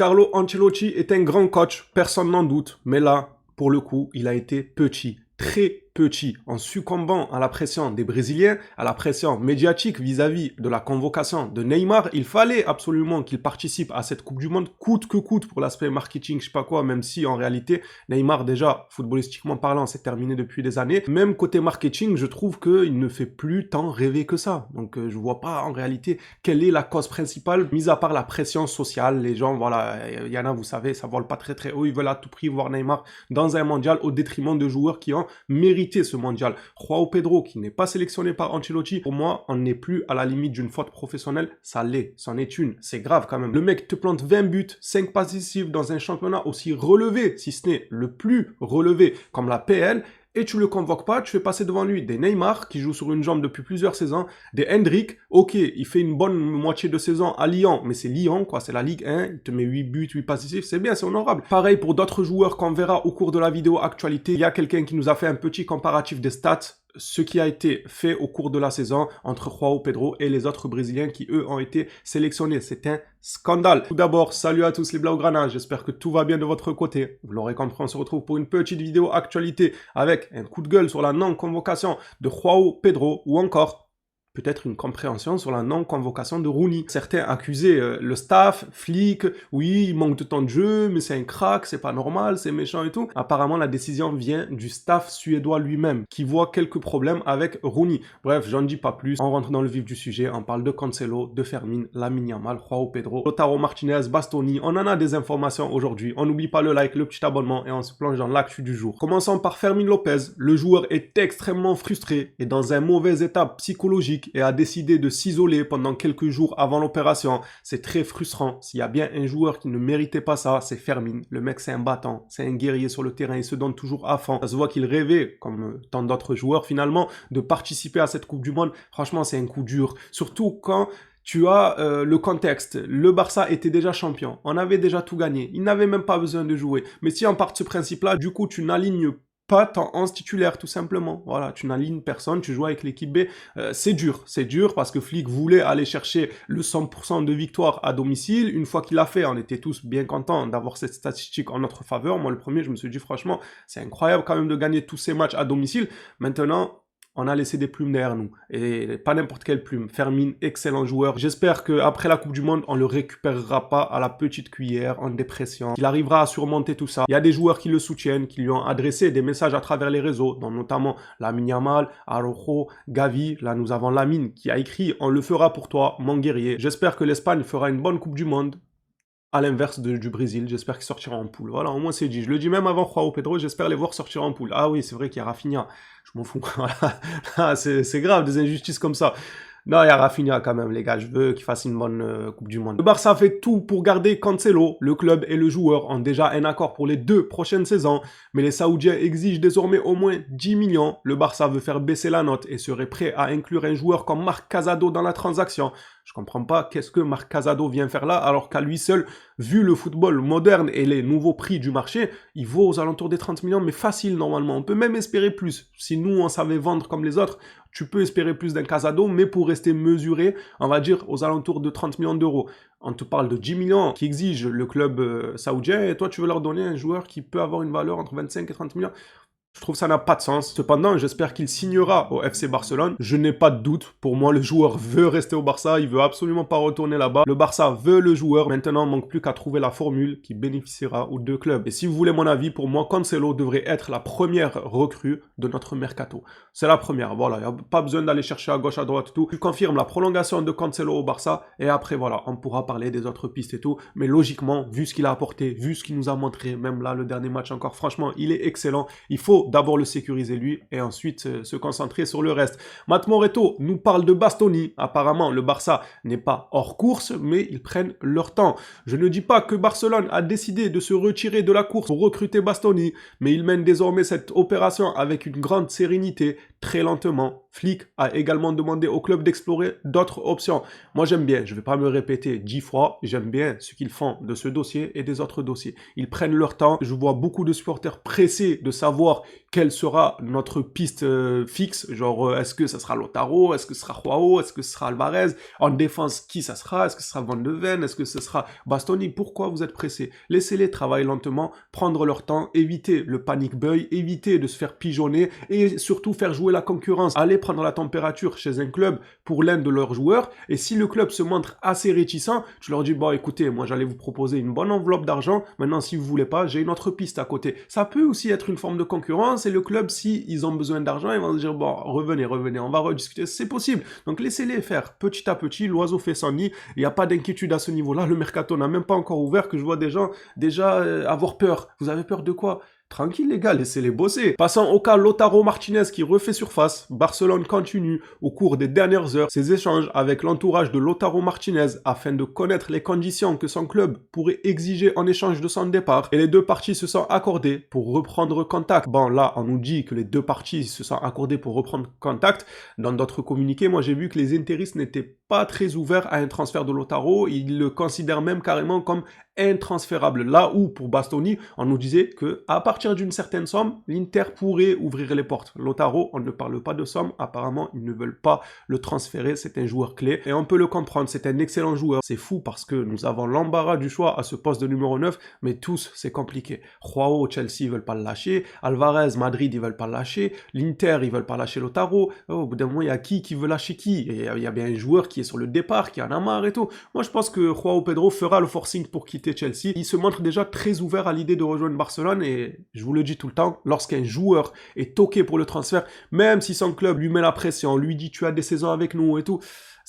Carlo Ancelotti est un grand coach, personne n'en doute, mais là, pour le coup, il a été petit, très petit, en succombant à la pression des Brésiliens, à la pression médiatique vis-à-vis de la convocation de Neymar. Il fallait absolument qu'il participe à cette Coupe du Monde, coûte que coûte pour l'aspect marketing, je sais pas quoi, même si en réalité, Neymar déjà, footballistiquement parlant, c'est terminé depuis des années. Même côté marketing, je trouve qu'il ne fait plus tant rêver que ça. Donc je vois pas en réalité quelle est la cause principale, mis à part la pression sociale. Les gens, voilà, il y en a, vous savez, ça vole pas très très haut, ils veulent à tout prix voir Neymar dans un mondial au détriment de joueurs qui ont mérité ce mondial. Joao Pedro, qui n'est pas sélectionné par Ancelotti, pour moi, on n'est plus à la limite d'une faute professionnelle. Ça l'est, c'en est une. C'est grave quand même. Le mec te plante 20 buts, 5 passes décisives dans un championnat aussi relevé, si ce n'est le plus relevé, comme la PL, et tu le convoques pas, tu fais passer devant lui des Neymar qui joue sur une jambe depuis plusieurs saisons, des Hendrick, ok, il fait une bonne moitié de saison à Lyon, mais c'est Lyon quoi, c'est la Ligue 1, il te met 8 buts, 8 passes décisives, c'est bien, c'est honorable. Pareil pour d'autres joueurs qu'on verra au cours de la vidéo actualité, il y a quelqu'un qui nous a fait un petit comparatif des stats, ce qui a été fait au cours de la saison entre Joao Pedro et les autres Brésiliens qui, eux, ont été sélectionnés. C'est un scandale. Tout d'abord, salut à tous les Blaugrana, j'espère que tout va bien de votre côté. Vous l'aurez compris, on se retrouve pour une petite vidéo actualité avec un coup de gueule sur la non-convocation de Joao Pedro ou encore peut-être une compréhension sur la non-convocation de Rooney. Certains accusaient le staff, Flick, oui, il manque de temps de jeu, mais c'est un crack, c'est pas normal, c'est méchant et tout. Apparemment, la décision vient du staff suédois lui-même, qui voit quelques problèmes avec Rooney. Bref, j'en dis pas plus. On rentre dans le vif du sujet, on parle de Cancelo, de Fermin, Lamine Yamal, Joao Pedro, Lautaro Martinez, Bastoni. On en a des informations aujourd'hui. On n'oublie pas le like, le petit abonnement et on se plonge dans l'actu du jour. Commençons par Fermin Lopez. Le joueur est extrêmement frustré et dans un mauvais état psychologique et a décidé de s'isoler pendant quelques jours avant l'opération. C'est très frustrant. S'il y a bien un joueur qui ne méritait pas ça, c'est Fermin. Le mec, c'est un battant, c'est un guerrier sur le terrain, il se donne toujours à fond. Ça se voit qu'il rêvait, comme tant d'autres joueurs finalement, de participer à cette Coupe du Monde. Franchement, c'est un coup dur. Surtout quand tu as le contexte. Le Barça était déjà champion. On avait déjà tout gagné. Il n'avait même pas besoin de jouer. Mais si on part de ce principe-là, du coup, tu n'alignes pas ton 11 titulaire, tout simplement. Voilà, tu n'alignes personne, tu joues avec l'équipe B. C'est dur parce que Flick voulait aller chercher le 100% de victoire à domicile. Une fois qu'il l'a fait, on était tous bien contents d'avoir cette statistique en notre faveur. Moi, le premier, je me suis dit, franchement, c'est incroyable quand même de gagner tous ces matchs à domicile. Maintenant, on a laissé des plumes derrière nous. Et pas n'importe quelle plume. Fermin, excellent joueur. J'espère qu'après la Coupe du Monde, on le récupérera pas à la petite cuillère, en dépression. Il arrivera à surmonter tout ça. Il y a des joueurs qui le soutiennent, qui lui ont adressé des messages à travers les réseaux, dont notamment Lamine Yamal, Araujo, Gavi. Là, nous avons Lamine qui a écrit « On le fera pour toi, mon guerrier ». J'espère que l'Espagne fera une bonne Coupe du Monde. À l'inverse du Brésil, j'espère qu'ils sortiront en poule. Voilà, au moins c'est dit. Je le dis même avant Joao Pedro, j'espère les voir sortir en poule. Ah oui, c'est vrai qu'il y a Rafinha. Je m'en fous. Voilà. C'est grave, des injustices comme ça. Non, il y a Rafinha quand même, les gars. Je veux qu'il fasse une bonne Coupe du Monde. Le Barça fait tout pour garder Cancelo. Le club et le joueur ont déjà un accord pour les 2 prochaines saisons. Mais les Saoudiens exigent désormais au moins 10 millions. Le Barça veut faire baisser la note et serait prêt à inclure un joueur comme Marc Casado dans la transaction. Je comprends pas qu'est-ce que Marc Casado vient faire là, alors qu'à lui seul, vu le football moderne et les nouveaux prix du marché, il vaut aux alentours des 30 millions, mais facile normalement. On peut même espérer plus. Si nous, on savait vendre comme les autres, tu peux espérer plus d'un Casado, mais pour rester mesuré, on va dire aux alentours de 30 millions d'euros. On te parle de 10 millions qui exige le club saoudien, et toi, tu veux leur donner un joueur qui peut avoir une valeur entre 25 et 30 millions. Je trouve que ça n'a pas de sens. Cependant, j'espère qu'il signera au FC Barcelone. Je n'ai pas de doute. Pour moi, le joueur veut rester au Barça. Il veut absolument pas retourner là-bas. Le Barça veut le joueur. Maintenant, il manque plus qu'à trouver la formule qui bénéficiera aux 2 clubs. Et si vous voulez mon avis, pour moi, Cancelo devrait être la première recrue de notre mercato. C'est la première. Voilà, il n'y a pas besoin d'aller chercher à gauche, à droite, tout. Je confirme la prolongation de Cancelo au Barça. Et après, voilà, on pourra parler des autres pistes et tout. Mais logiquement, vu ce qu'il a apporté, vu ce qu'il nous a montré, même là, le dernier match encore, franchement, il est excellent. Il faut d'abord le sécuriser lui et ensuite se concentrer sur le reste. Matt Moretto nous parle de Bastoni. Apparemment, le Barça n'est pas hors course, mais ils prennent leur temps. Je ne dis pas que Barcelone a décidé de se retirer de la course pour recruter Bastoni, mais ils mènent désormais cette opération avec une grande sérénité, très lentement. Flick a également demandé au club d'explorer d'autres options. Moi, j'aime bien, je ne vais pas me répéter 10 fois, j'aime bien ce qu'ils font de ce dossier et des autres dossiers. Ils prennent leur temps. Je vois beaucoup de supporters pressés de savoir quelle sera notre piste fixe. Genre, est-ce que ça sera Lautaro? Est-ce que ce sera Joao? Est-ce que ce sera Alvarez? En défense, qui ça sera? Est-ce que ce sera Van de Ven? Est-ce que ce sera Bastoni? Pourquoi vous êtes pressés? Laissez-les travailler lentement, prendre leur temps, éviter le panic buy, éviter de se faire pigeonner et surtout faire jouer la concurrence. Allez prendre la température chez un club pour l'un de leurs joueurs et si le club se montre assez réticent, tu leur dis bon écoutez, moi j'allais vous proposer une bonne enveloppe d'argent, maintenant si vous voulez pas, j'ai une autre piste à côté. Ça peut aussi être une forme de concurrence et le club, si ils ont besoin d'argent, ils vont se dire bon revenez, on va rediscuter, c'est possible. Donc laissez-les faire petit à petit, l'oiseau fait son nid, il n'y a pas d'inquiétude à ce niveau-là, le mercato n'a même pas encore ouvert que je vois des gens déjà avoir peur. Vous avez peur de quoi? Tranquille les gars, laissez-les bosser. Passons au cas Lautaro Martinez qui refait surface. Barcelone continue au cours des dernières heures ses échanges avec l'entourage de Lautaro Martinez afin de connaître les conditions que son club pourrait exiger en échange de son départ. Et les deux parties se sont accordées pour reprendre contact. Bon là, on nous dit que les deux parties se sont accordées pour reprendre contact. Dans d'autres communiqués, moi j'ai vu que les interistes n'étaient pas très ouverts à un transfert de Lautaro. Ils le considèrent même carrément comme intransférable. Là où pour Bastoni, on nous disait que à partir d'une certaine somme, l'Inter pourrait ouvrir les portes. Lautaro, on ne parle pas de somme. Apparemment, ils ne veulent pas le transférer. C'est un joueur clé et on peut le comprendre. C'est un excellent joueur. C'est fou parce que nous avons l'embarras du choix à ce poste de numéro 9, mais tous, c'est compliqué. Joao, Chelsea, ils veulent pas le lâcher. Alvarez, Madrid, ils veulent pas le lâcher. L'Inter, ils veulent pas lâcher Lautaro. Oh, au bout d'un moment, il y a qui veut lâcher qui? Il y a bien un joueur qui est sur le départ, qui en a marre et tout. Moi, je pense que Joao Pedro fera le forcing pour quitter Chelsea. Il se montre déjà très ouvert à l'idée de rejoindre Barcelone et je vous le dis tout le temps, lorsqu'un joueur est toqué pour le transfert, même si son club lui met la pression, lui dit tu as des saisons avec nous et tout,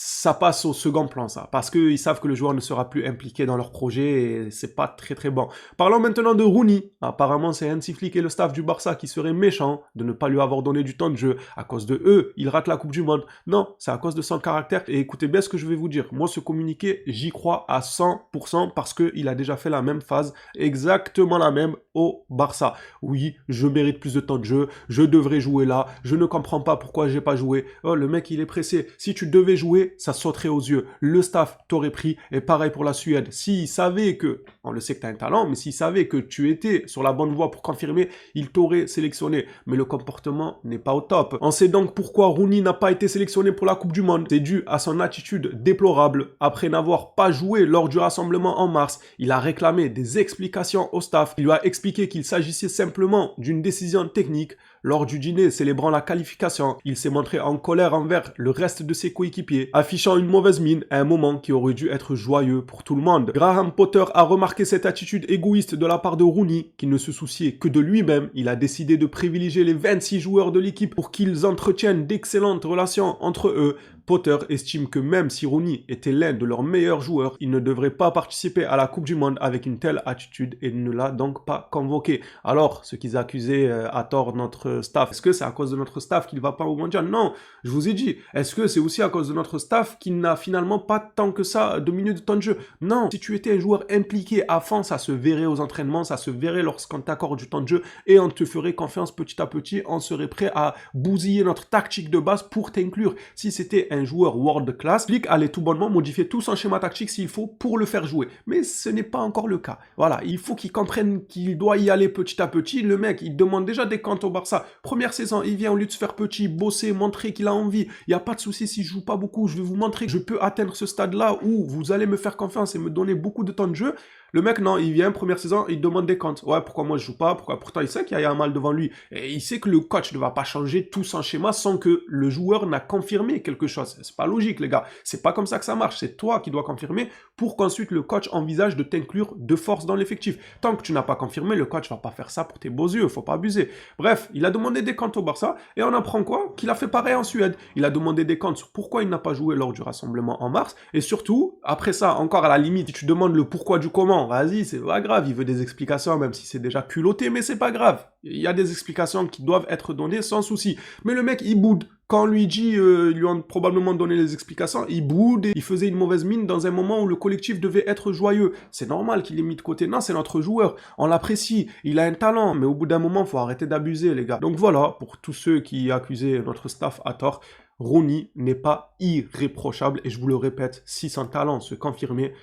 ça passe au second plan ça, parce qu'ils savent que le joueur ne sera plus impliqué dans leur projet et c'est pas très très bon. Parlons maintenant de Rooney. Apparemment c'est Hansi Flick et le staff du Barça qui seraient méchants de ne pas lui avoir donné du temps de jeu. À cause de eux, il rate la Coupe du Monde. Non, c'est à cause de son caractère. Et écoutez bien ce que je vais vous dire. Moi ce communiqué, j'y crois à 100% parce qu'il a déjà fait la même phase, exactement la même au Barça. Oui, je mérite plus de temps de jeu, je devrais jouer là, je ne comprends pas pourquoi j'ai pas joué. Oh le mec il est pressé. Si tu devais jouer, ça sauterait aux yeux. Le staff t'aurait pris. Et pareil pour la Suède. S'il savait que, on le sait que tu as un talent, mais s'il savait que tu étais sur la bonne voie pour confirmer, il t'aurait sélectionné. Mais le comportement n'est pas au top. On sait donc pourquoi Rooney n'a pas été sélectionné pour la Coupe du Monde. C'est dû à son attitude déplorable. Après n'avoir pas joué lors du rassemblement en mars, il a réclamé des explications au staff. Il lui a expliqué qu'il s'agissait simplement d'une décision technique. Lors du dîner célébrant la qualification, il s'est montré en colère envers le reste de ses coéquipiers, affichant une mauvaise mine à un moment qui aurait dû être joyeux pour tout le monde. Graham Potter a remarqué cette attitude égoïste de la part de Rooney, qui ne se souciait que de lui-même. Il a décidé de privilégier les 26 joueurs de l'équipe pour qu'ils entretiennent d'excellentes relations entre eux. Potter estime que même si Rooney était l'un de leurs meilleurs joueurs, il ne devrait pas participer à la Coupe du Monde avec une telle attitude et ne l'a donc pas convoqué. Alors, ce qu'ils accusaient à tort notre staff, est-ce que c'est à cause de notre staff qu'il ne va pas au mondial? Non, je vous ai dit. Est-ce que c'est aussi à cause de notre staff qui n'a finalement pas tant que ça de minutes de temps de jeu? Non, si tu étais un joueur impliqué à fond, ça se verrait aux entraînements, ça se verrait lorsqu'on t'accorde du temps de jeu et on te ferait confiance petit à petit, on serait prêt à bousiller notre tactique de base pour t'inclure. Si c'était un joueur world class, Flick allait tout bonnement modifier tout son schéma tactique s'il faut pour le faire jouer. Mais ce n'est pas encore le cas. Voilà, il faut qu'il comprenne qu'il doit y aller petit à petit. Le mec, il demande déjà des comptes au Barça. Première saison, il vient au lieu de se faire petit, bosser, montrer qu'il a envie. Il n'y a pas de souci si je joue pas beaucoup. Je vais vous montrer que je peux atteindre ce stade-là où vous allez me faire confiance et me donner beaucoup de temps de jeu. Le mec, non, il vient, première saison, il demande des comptes. Ouais, pourquoi moi je joue pas? Pourquoi? Pourtant, il sait qu'il y a un mal devant lui. Et il sait que le coach ne va pas changer tout son schéma sans que le joueur n'a confirmé quelque chose. C'est pas logique, les gars. C'est pas comme ça que ça marche. C'est toi qui dois confirmer pour qu'ensuite le coach envisage de t'inclure de force dans l'effectif. Tant que tu n'as pas confirmé, le coach va pas faire ça pour tes beaux yeux. Faut pas abuser. Bref, il a demandé des comptes au Barça et on apprend quoi? Qu'il a fait pareil en Suède. Il a demandé des comptes sur pourquoi il n'a pas joué lors du rassemblement en mars. Et surtout, après ça, encore à la limite, si tu demandes le pourquoi du comment, bon, vas-y, c'est pas grave, il veut des explications, même si c'est déjà culotté, mais c'est pas grave. Il y a des explications qui doivent être données sans souci. Mais le mec, il boude. Quand on lui dit, ils lui ont probablement donné les explications, il boude et il faisait une mauvaise mine dans un moment où le collectif devait être joyeux. C'est normal qu'il ait mis de côté. Non, c'est notre joueur. On l'apprécie. Il a un talent. Mais au bout d'un moment, faut arrêter d'abuser, les gars. Donc voilà, pour tous ceux qui accusaient notre staff à tort, Rooney n'est pas irréprochable. Et je vous le répète, si son talent se confirmait,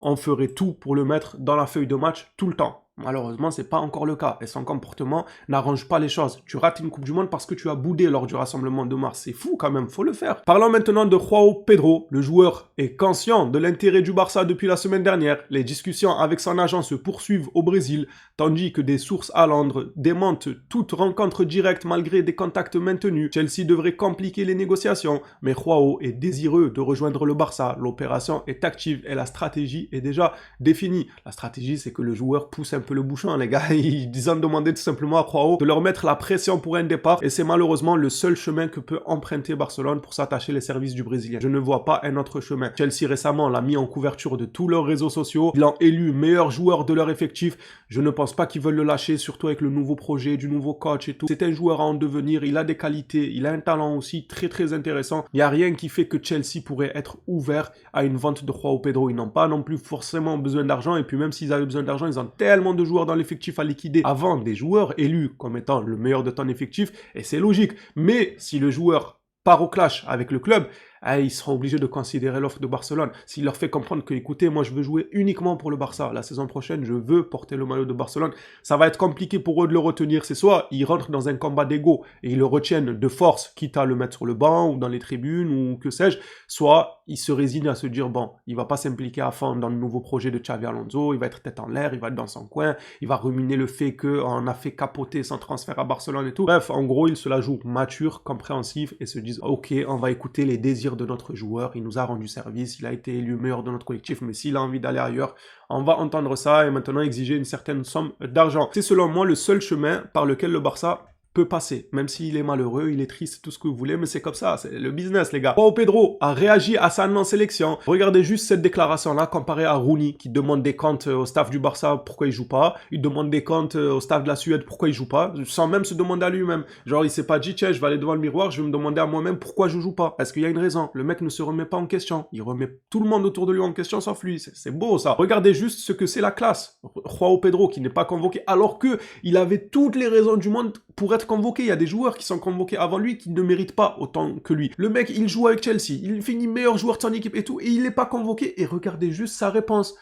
on ferait tout pour le mettre dans la feuille de match tout le temps. Malheureusement, c'est pas encore le cas et son comportement n'arrange pas les choses. Tu rates une Coupe du Monde parce que tu as boudé lors du rassemblement de mars. C'est fou quand même, faut le faire. Parlons maintenant de João Pedro. Le joueur est conscient de l'intérêt du Barça depuis la semaine dernière. Les discussions avec son agent se poursuivent au Brésil, tandis que des sources à Londres démentent toute rencontre directe malgré des contacts maintenus. Chelsea devrait compliquer les négociations, mais João est désireux de rejoindre le Barça. L'opération est active et la stratégie est déjà définie. La stratégie, c'est que le joueur pousse un peu le bouchon, les gars. Ils ont demandé tout simplement à João de leur mettre la pression pour un départ et c'est malheureusement le seul chemin que peut emprunter Barcelone pour s'attacher les services du Brésilien. Je ne vois pas un autre chemin. Chelsea récemment l'a mis en couverture de tous leurs réseaux sociaux. Ils l'ont élu meilleur joueur de leur effectif. Je ne pense pas qu'ils veulent le lâcher, surtout avec le nouveau projet, du nouveau coach et tout. C'est un joueur à en devenir, il a des qualités, il a un talent aussi très très intéressant. Il n'y a rien qui fait que Chelsea pourrait être ouvert à une vente de João Pedro. Ils n'ont pas non plus forcément besoin d'argent et puis même s'ils avaient besoin d'argent, ils ont tellement de joueurs dans l'effectif à liquider avant des joueurs élus comme étant le meilleur de ton effectif et c'est logique. Mais si le joueur part au clash avec le club, ils seront obligés de considérer l'offre de Barcelone. S'il leur fait comprendre que, écoutez, moi je veux jouer uniquement pour le Barça, la saison prochaine, je veux porter le maillot de Barcelone, ça va être compliqué pour eux de le retenir. C'est soit ils rentrent dans un combat d'ego et ils le retiennent de force, quitte à le mettre sur le banc ou dans les tribunes ou que sais-je, soit ils se résignent à se dire, bon, il va pas s'impliquer à fond dans le nouveau projet de Xavi Alonso, il va être tête en l'air, il va être dans son coin, il va ruminer le fait qu'on a fait capoter son transfert à Barcelone et tout. Bref, en gros, ils se la jouent mature, compréhensif et se disent, ok, on va écouter les désirs de notre joueur, il nous a rendu service, il a été élu meilleur de notre collectif, mais s'il a envie d'aller ailleurs, on va entendre ça et maintenant exiger une certaine somme d'argent. C'est selon moi le seul chemin par lequel le Barça peut passer, même s'il est malheureux, il est triste, tout ce que vous voulez, mais c'est comme ça, c'est le business, les gars. João Pedro a réagi à sa non-sélection. Regardez juste cette déclaration-là comparée à Rooney, qui demande des comptes au staff du Barça pourquoi il joue pas, il demande des comptes au staff de la Suède pourquoi il joue pas, sans même se demander à lui-même. Genre, il s'est pas dit, tiens, je vais aller devant le miroir, je vais me demander à moi-même pourquoi je joue pas. Est-ce qu'il y a une raison? Le mec ne se remet pas en question. Il remet tout le monde autour de lui en question sauf lui. C'est beau, ça. Regardez juste ce que c'est la classe. João Pedro, qui n'est pas convoqué, alors que il avait toutes les raisons du monde pour être convoqué. Il y a des joueurs qui sont convoqués avant lui qui ne méritent pas autant que lui. Le mec, il joue avec Chelsea, il finit meilleur joueur de son équipe et tout, et il n'est pas convoqué. Et regardez juste sa réponse.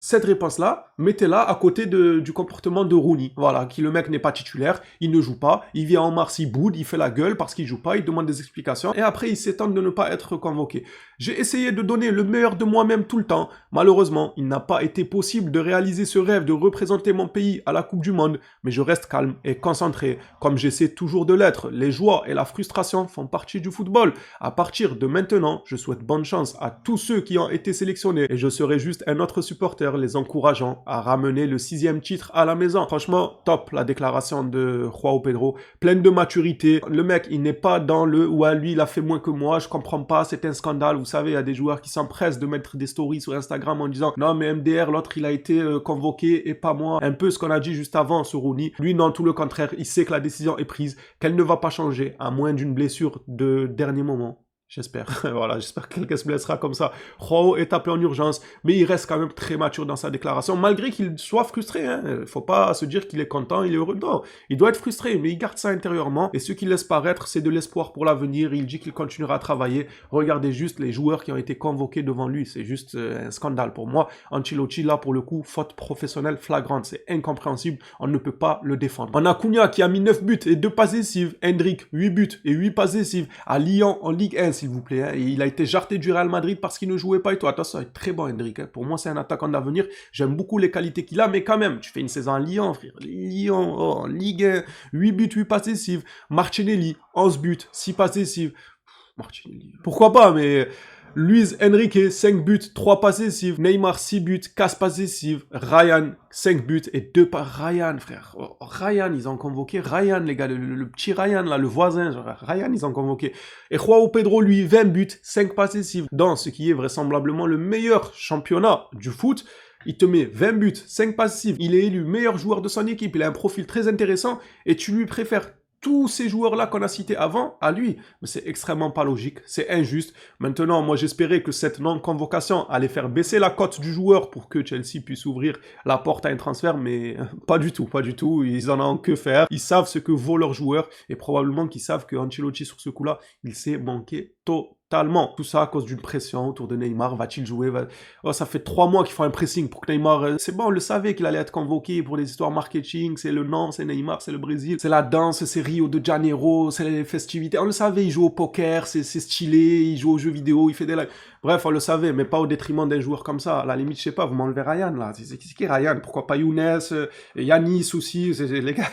Cette réponse-là, mettez-la à côté du comportement de Rooney. Voilà, qui le mec n'est pas titulaire, il ne joue pas, il vient en mars, il boude, il fait la gueule parce qu'il joue pas, il demande des explications, et après il s'étend de ne pas être convoqué. J'ai essayé de donner le meilleur de moi-même tout le temps. Malheureusement, il n'a pas été possible de réaliser ce rêve de représenter mon pays à la Coupe du Monde, mais je reste calme et concentré, comme j'essaie toujours de l'être. Les joies et la frustration font partie du football. À partir de maintenant, je souhaite bonne chance à tous ceux qui ont été sélectionnés, et je serai juste un autre supporter les encourageant à ramener le 6e titre à la maison. Franchement, top la déclaration de João Pedro, pleine de maturité. Le mec, il n'est pas dans le « ouais, lui, il a fait moins que moi, je comprends pas, c'est un scandale ». Vous savez, il y a des joueurs qui s'empressent de mettre des stories sur Instagram en disant « non, mais MDR, l'autre, il a été convoqué et pas moi ». Un peu ce qu'on a dit juste avant sur Rooney. Lui, non, tout le contraire, il sait que la décision est prise, qu'elle ne va pas changer, à moins d'une blessure de dernier moment. J'espère. Voilà, j'espère que quelqu'un se blessera comme ça. João est appelé en urgence, mais il reste quand même très mature dans sa déclaration, malgré qu'il soit frustré. Hein. Faut pas se dire qu'il est content, il est heureux. Non, il doit être frustré, mais il garde ça intérieurement. Et ce qu'il laisse paraître, c'est de l'espoir pour l'avenir. Il dit qu'il continuera à travailler. Regardez juste les joueurs qui ont été convoqués devant lui. C'est juste un scandale pour moi. Ancelotti, là, pour le coup, faute professionnelle flagrante. C'est incompréhensible. On ne peut pas le défendre. On a Cunha qui a mis 9 buts et 2 passes décisives. Hendrick, 8 buts et 8 passes décisives. À Lyon, en Ligue 1, s'il vous plaît. Hein. Et il a été jarté du Real Madrid parce qu'il ne jouait pas et tout. Attention, il est très bon, Hendrick. Hein. Pour moi, c'est un attaquant d'avenir. J'aime beaucoup les qualités qu'il a, mais quand même, tu fais une saison à Lyon, frère. Lyon, en Ligue 1, 8 buts, 8 passes décisives. Martinelli, 11 buts, 6 passes décisives. Martinelli, pourquoi pas, mais... Luis Enrique, 5 buts, 3 passes décisives. Neymar, 6 buts, 4 passes décisives. Ryan, 5 buts et 2 passes. Ryan, frère. Oh, Ryan, ils ont convoqué. Ryan, les gars, le petit Ryan, là, le voisin. Genre, Ryan, ils ont convoqué. Et João Pedro, lui, 20 buts, 5 passes décisives. Dans ce qui est vraisemblablement le meilleur championnat du foot. Il te met 20 buts, 5 passifs, il est élu meilleur joueur de son équipe, il a un profil très intéressant et tu lui préfères tous ces joueurs-là qu'on a cités avant à lui. Mais c'est extrêmement pas logique, c'est injuste. Maintenant, moi j'espérais que cette non-convocation allait faire baisser la cote du joueur pour que Chelsea puisse ouvrir la porte à un transfert, mais pas du tout, pas du tout. Ils en ont que faire. Ils savent ce que vaut leur joueur et probablement qu'ils savent que Ancelotti sur ce coup-là, il s'est manqué totalement. Tout ça à cause d'une pression autour de Neymar. Va-t-il jouer? Oh, ça fait 3 mois qu'ils font un pressing pour que Neymar... C'est bon, on le savait qu'il allait être convoqué pour les histoires marketing. C'est le nom, c'est Neymar, c'est le Brésil. C'est la danse, c'est Rio de Janeiro, c'est les festivités. On le savait, il joue au poker, c'est stylé, il joue aux jeux vidéo, il fait des lives. Bref, on le savait, mais pas au détriment d'un joueur comme ça. À la limite, je sais pas, vous m'enlevez Ryan, là. C'est qui Ryan? Pourquoi pas Younes, Yanis aussi? Les gars,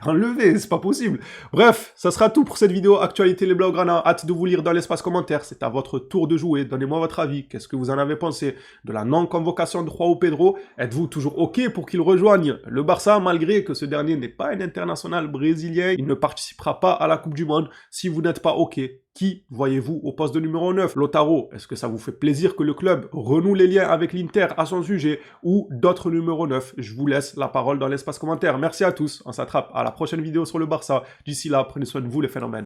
enlevez, c'est pas possible. Bref, ça sera tout pour cette vidéo. Actualité les Blaugrana. Hâte de vous lire dans l'espace commentaire. C'est à votre tour de jouer. Donnez-moi votre avis. Qu'est-ce que vous en avez pensé de la non-convocation de João Pedro? Êtes-vous toujours OK pour qu'il rejoigne le Barça, malgré que ce dernier n'est pas un international brésilien? Il ne participera pas à la Coupe du Monde. Si vous n'êtes pas OK, qui voyez-vous au poste de numéro 9? Lautaro, est-ce que ça vous fait plaisir que le club renoue les liens avec l'Inter à son sujet ou d'autres numéros 9? Je vous laisse la parole dans l'espace commentaire. Merci à tous. On s'attrape à la prochaine vidéo sur le Barça. D'ici là, prenez soin de vous les phénomènes.